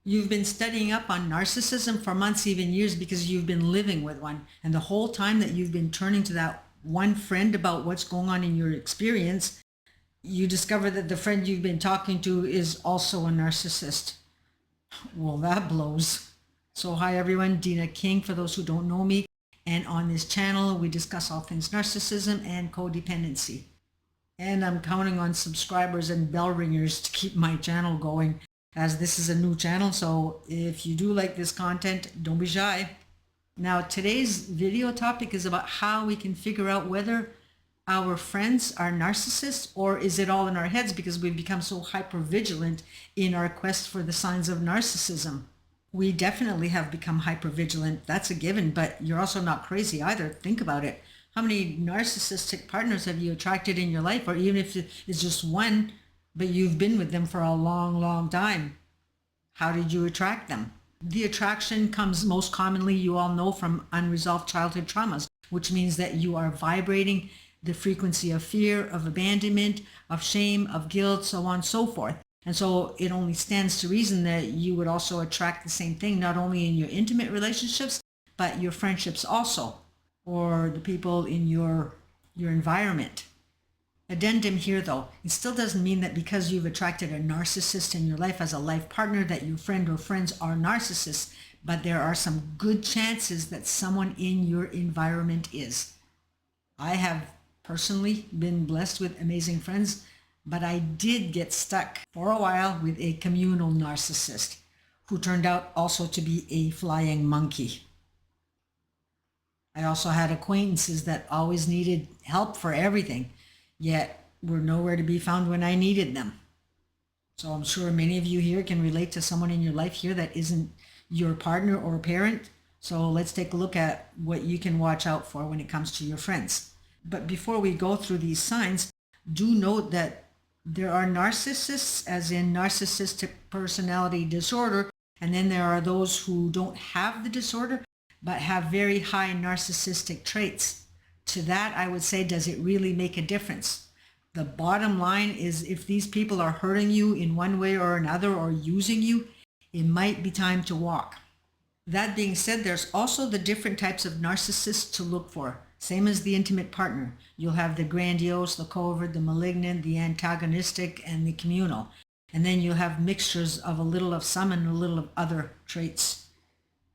You've been studying up on narcissism for months, even years, because you've been living with one. And the whole time that you've been turning to that one friend about what's going on in your experience, you discover that the friend you've been talking to is also a narcissist. Well, that blows. So hi everyone, Deanna King for those who don't know me. And on this channel, we discuss all things narcissism and codependency. And I'm counting on subscribers and bell ringers to keep my channel going, as this is a new channel. So if you do like this content, don't be shy. Now, today's video topic is about how we can figure out whether our friends are narcissists, or is it all in our heads because we've become so hyper-vigilant in our quest for the signs of narcissism. We definitely have become hyper-vigilant. That's a given, but you're also not crazy either. Think about it. How many narcissistic partners have you attracted in your life? Or even if it's just one, but you've been with them for a long, long time. How did you attract them? The attraction comes most commonly, you all know, from unresolved childhood traumas, which means that you are vibrating the frequency of fear, of abandonment, of shame, of guilt, so on and so forth. And so it only stands to reason that you would also attract the same thing, not only in your intimate relationships, but your friendships also, or the people in your environment. Addendum here though, it still doesn't mean that because you've attracted a narcissist in your life as a life partner that your friend or friends are narcissists, but there are some good chances that someone in your environment is. I have personally been blessed with amazing friends, but I did get stuck for a while with a communal narcissist who turned out also to be a flying monkey. I also had acquaintances that always needed help for everything, yet were nowhere to be found when I needed them. So I'm sure many of you here can relate to someone in your life here that isn't your partner or parent. So let's take a look at what you can watch out for when it comes to your friends. But before we go through these signs, do note that there are narcissists, as in narcissistic personality disorder, and then there are those who don't have the disorder but have very high narcissistic traits. To that, I would say, does it really make a difference? The bottom line is, if these people are hurting you in one way or another or using you, it might be time to walk. That being said, there's also the different types of narcissists to look for. Same as the intimate partner. You'll have the grandiose, the covert, the malignant, the antagonistic, and the communal. And then you'll have mixtures of a little of some and a little of other traits.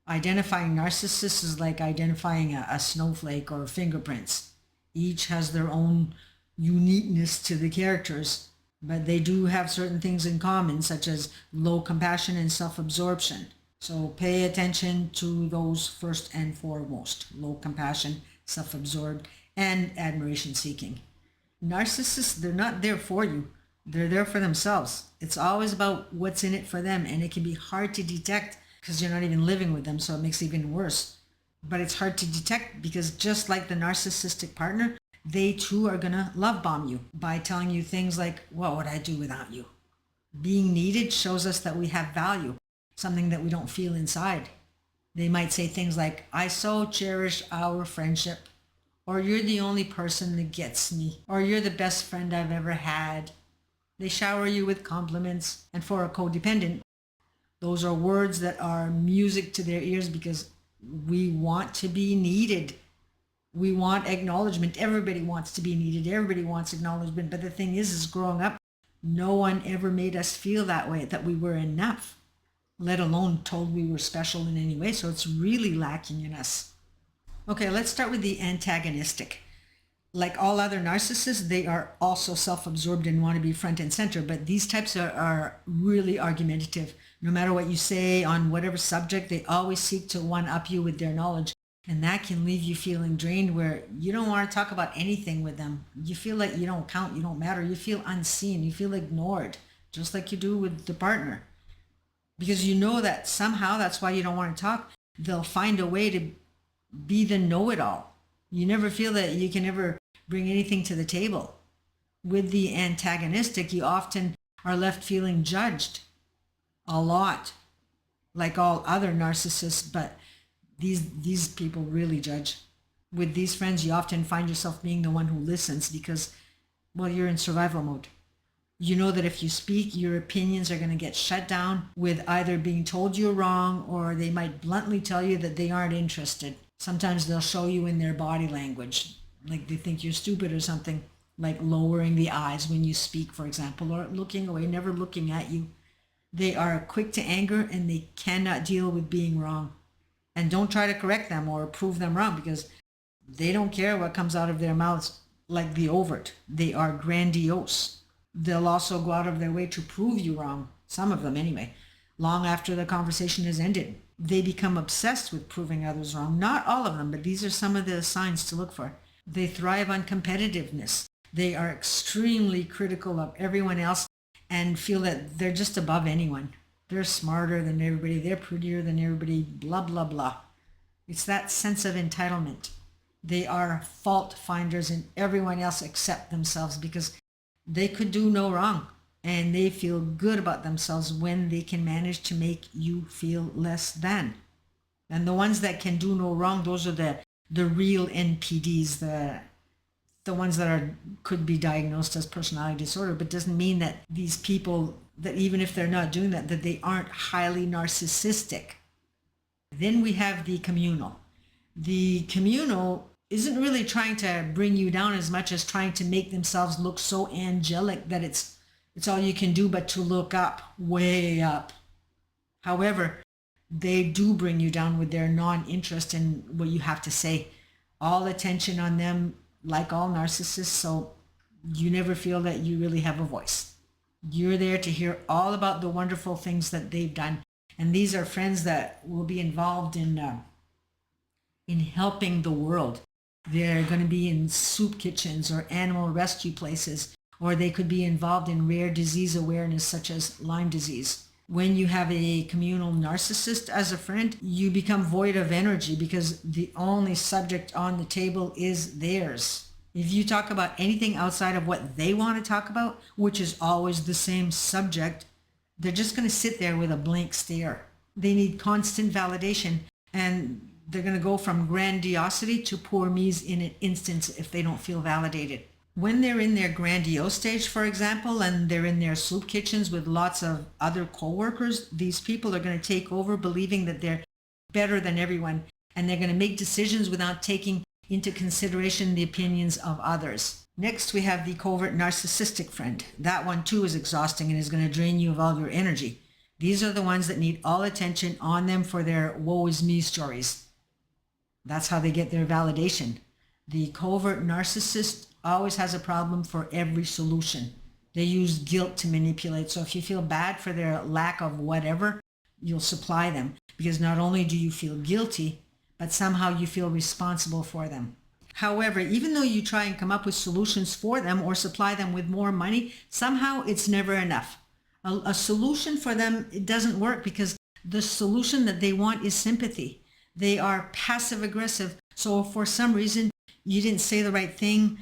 Identifying narcissists is like identifying a snowflake or fingerprints. Each has their own uniqueness to the characters, but they do have certain things in common, such as low compassion and self-absorption. So pay attention to those first and foremost: low compassion, self-absorbed, and admiration seeking. Narcissists, they're not there for you. They're there for themselves. It's always about what's in it for them, and it can be hard to detect because you're not even living with them, so it makes it even worse. But it's hard to detect because, just like the narcissistic partner, they too are gonna love bomb you by telling you things like, what would I do without you? Being needed shows us that we have value, something that we don't feel inside. They might say things like, I so cherish our friendship, or you're the only person that gets me, or you're the best friend I've ever had. They shower you with compliments, and for a codependent, those are words that are music to their ears because we want to be needed. We want acknowledgement. Everybody wants to be needed. Everybody wants acknowledgement. But the thing is growing up, no one ever made us feel that way, that we were enough, let alone told we were special in any way. So it's really lacking in us. Okay, let's start with the antagonistic. Like all other narcissists, they are also self-absorbed and want to be front and center, but these types are really argumentative. No matter what you say on whatever subject, they always seek to one-up you with their knowledge. And that can leave you feeling drained, where you don't want to talk about anything with them. You feel like you don't count, you don't matter. You feel unseen, you feel ignored, just like you do with the partner. Because you know that somehow, that's why you don't want to talk, they'll find a way to be the know-it-all. You never feel that you can ever bring anything to the table. With the antagonistic, you often are left feeling judged a lot, like all other narcissists, but these people really judge. With these friends, you often find yourself being the one who listens because, well, you're in survival mode. You know that if you speak, your opinions are going to get shut down with either being told you're wrong, or they might bluntly tell you that they aren't interested. Sometimes they'll show you in their body language, like they think you're stupid or something, like lowering the eyes when you speak, for example, or looking away, never looking at you. They are quick to anger and they cannot deal with being wrong. And don't try to correct them or prove them wrong, because they don't care what comes out of their mouths. Like the overt, they are grandiose. They'll also go out of their way to prove you wrong, some of them anyway, long after the conversation has ended. They become obsessed with proving others wrong. Not all of them, but these are some of the signs to look for. They thrive on competitiveness. They are extremely critical of everyone else and feel that they're just above anyone. They're smarter than everybody. They're prettier than everybody, blah, blah, blah. It's that sense of entitlement. They are fault finders in everyone else except themselves, because they could do no wrong, and they feel good about themselves when they can manage to make you feel less than. And the ones that can do no wrong, those are the real NPDs, the ones that could be diagnosed as personality disorder, but doesn't mean that these people, that even if they're not doing that they aren't highly narcissistic. Then we have the communal. The communal isn't really trying to bring you down as much as trying to make themselves look so angelic that it's all you can do but to look up, way up. However, they do bring you down with their non-interest in what you have to say. All attention on them, like all narcissists, so you never feel that you really have a voice. You're there to hear all about the wonderful things that they've done. And these are friends that will be involved in helping the world. They're going to be in soup kitchens or animal rescue places, or they could be involved in rare disease awareness such as Lyme disease. When you have a communal narcissist as a friend, you become void of energy because the only subject on the table is theirs. If you talk about anything outside of what they want to talk about, which is always the same subject, they're just going to sit there with a blank stare. They need constant validation, and they're going to go from grandiosity to poor me's in an instant if they don't feel validated. When they're in their grandiose stage, for example, and they're in their soup kitchens with lots of other co-workers, these people are going to take over believing that they're better than everyone, and they're going to make decisions without taking into consideration the opinions of others. Next, we have the covert narcissistic friend. That one too is exhausting and is going to drain you of all your energy. These are the ones that need all attention on them for their woe is me stories. That's how they get their validation. The covert narcissist always has a problem for every solution. They use guilt to manipulate. So if you feel bad for their lack of whatever, you'll supply them, because not only do you feel guilty, but somehow you feel responsible for them. However, even though you try and come up with solutions for them or supply them with more money, somehow it's never enough. A solution for them, it doesn't work, because the solution that they want is sympathy. They are passive aggressive. So if for some reason you didn't say the right thing,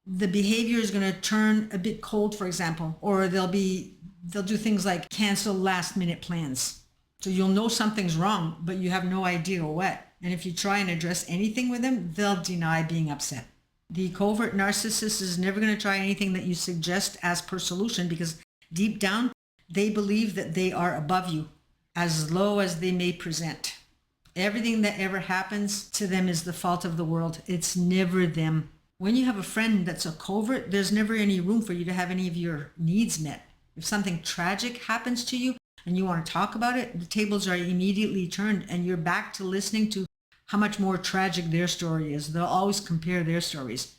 the behavior is going to turn a bit cold, for example, or they'll do things like cancel last minute plans. So you'll know something's wrong, but you have no idea what. And if you try and address anything with them, they'll deny being upset. The covert narcissist is never going to try anything that you suggest as per solution, because deep down, they believe that they are above you, as low as they may present. Everything that ever happens to them is the fault of the world. It's never them. When you have a friend that's a covert, there's never any room for you to have any of your needs met. If something tragic happens to you and you want to talk about it, the tables are immediately turned and you're back to listening to how much more tragic their story is. They'll always compare their stories,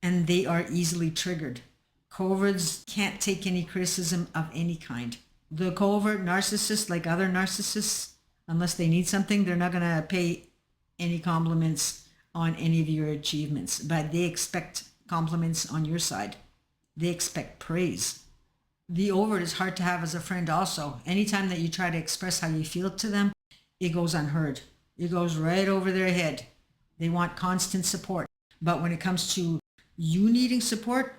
and they are easily triggered. Coverts can't take any criticism of any kind. The covert narcissist, like other narcissists, unless they need something, they're not going to pay any compliments on any of your achievements, but they expect compliments on your side. They expect praise. The overt is hard to have as a friend also. Anytime that you try to express how you feel to them, it goes unheard. It goes right over their head. They want constant support. But when it comes to you needing support,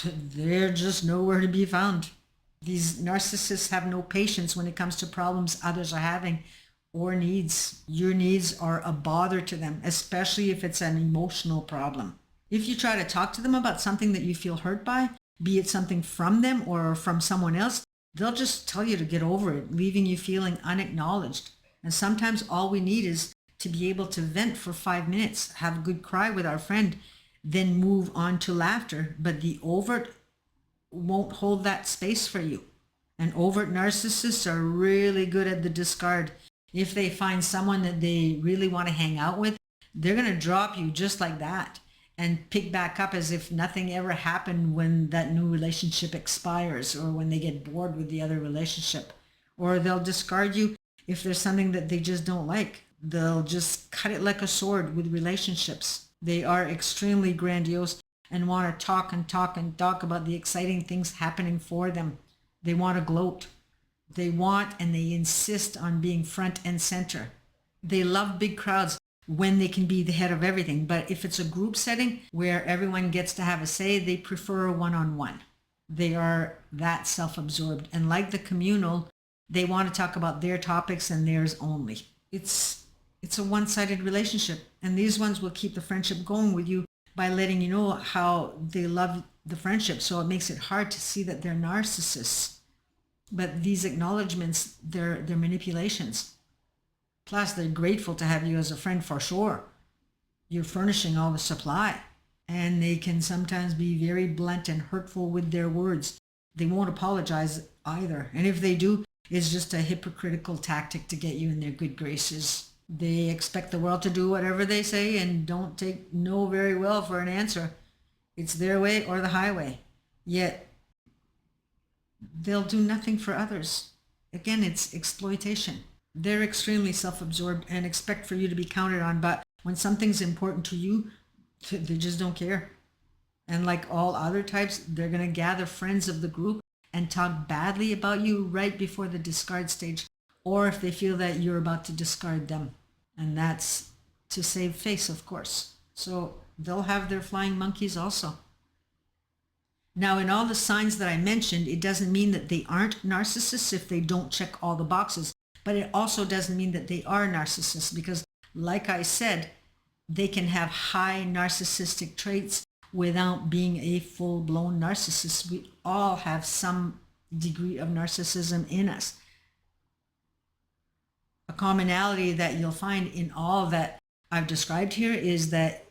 they're just nowhere to be found. These narcissists have no patience when it comes to problems others are having or needs. Your needs are a bother to them, especially if it's an emotional problem. If you try to talk to them about something that you feel hurt by, be it something from them or from someone else, they'll just tell you to get over it, leaving you feeling unacknowledged. And sometimes all we need is to be able to vent for 5 minutes, have a good cry with our friend, then move on to laughter. But the overt won't hold that space for you. And overt narcissists are really good at the discard. If they find someone that they really want to hang out with, they're going to drop you just like that and pick back up as if nothing ever happened when that new relationship expires or when they get bored with the other relationship. Or they'll discard you if there's something that they just don't like. They'll just cut it like a sword with relationships. They are extremely grandiose and want to talk and talk and talk about the exciting things happening for them. They want to gloat. They want and they insist on being front and center. They love big crowds when they can be the head of everything. But if it's a group setting where everyone gets to have a say, they prefer a one-on-one. They are that self-absorbed. And like the communal, they want to talk about their topics and theirs only. It's a one-sided relationship. And these ones will keep the friendship going with you by letting you know how they love the friendship. So it makes it hard to see that they're narcissists. But these acknowledgments, they're manipulations. Plus, they're grateful to have you as a friend for sure. You're furnishing all the supply. And they can sometimes be very blunt and hurtful with their words. They won't apologize either. And if they do, it's just a hypocritical tactic to get you in their good graces. They expect the world to do whatever they say and don't take no very well for an answer. It's their way or the highway. Yet, they'll do nothing for others. Again, it's exploitation. They're extremely self-absorbed and expect for you to be counted on, but when something's important to you, they just don't care. And like all other types, they're going to gather friends of the group and talk badly about you right before the discard stage, or if they feel that you're about to discard them. And that's to save face, of course. So they'll have their flying monkeys also. Now, in all the signs that I mentioned, it doesn't mean that they aren't narcissists if they don't check all the boxes. But it also doesn't mean that they are narcissists because, like I said, they can have high narcissistic traits without being a full-blown narcissist. We all have some degree of narcissism in us. A commonality that you'll find in all that I've described here is that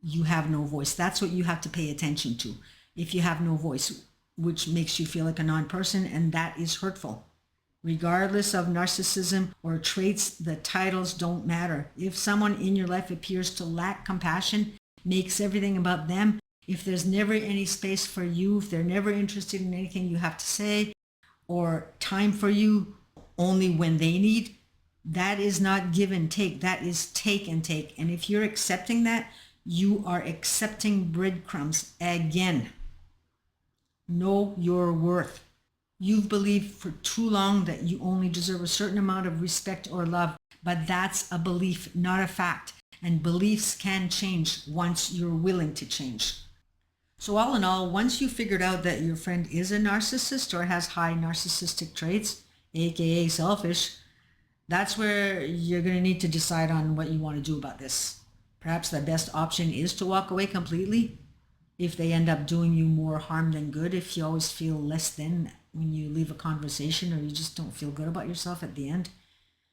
you have no voice. That's what you have to pay attention to. If you have no voice, which makes you feel like a non-person, and that is hurtful. Regardless of narcissism or traits, the titles don't matter. If someone in your life appears to lack compassion, makes everything about them, if there's never any space for you, if they're never interested in anything you have to say, or time for you only when they need, that is not give and take. That is take and take. And if you're accepting that, you are accepting breadcrumbs again. Know your worth. You've believed for too long that you only deserve a certain amount of respect or love, but that's a belief, not a fact. And beliefs can change once you're willing to change. So all in all, once you figured out that your friend is a narcissist or has high narcissistic traits, aka selfish, that's where you're going to need to decide on what you want to do about this. Perhaps the best option is to walk away completely if they end up doing you more harm than good, if you always feel less than when you leave a conversation or you just don't feel good about yourself at the end.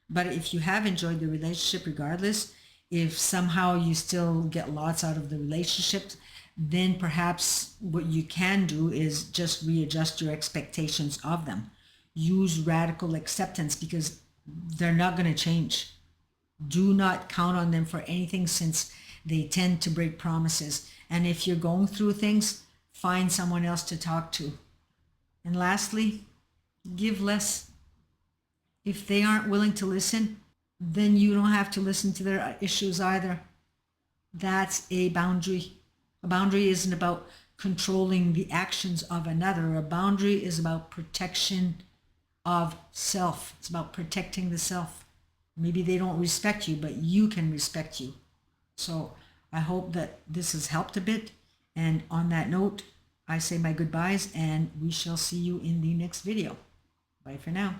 But if you have enjoyed the relationship regardless, if somehow you still get lots out of the relationship, then perhaps what you can do is just readjust your expectations of them. Use radical acceptance because they're not going to change. Do not count on them for anything since they tend to break promises. And if you're going through things, find someone else to talk to. And lastly, give less. If they aren't willing to listen, then you don't have to listen to their issues either. That's a boundary. A boundary isn't about controlling the actions of another. A boundary is about protection of self. It's about protecting the self. Maybe they don't respect you, but you can respect you. So I hope that this has helped a bit. And on that note, I say my goodbyes and we shall see you in the next video. Bye for now.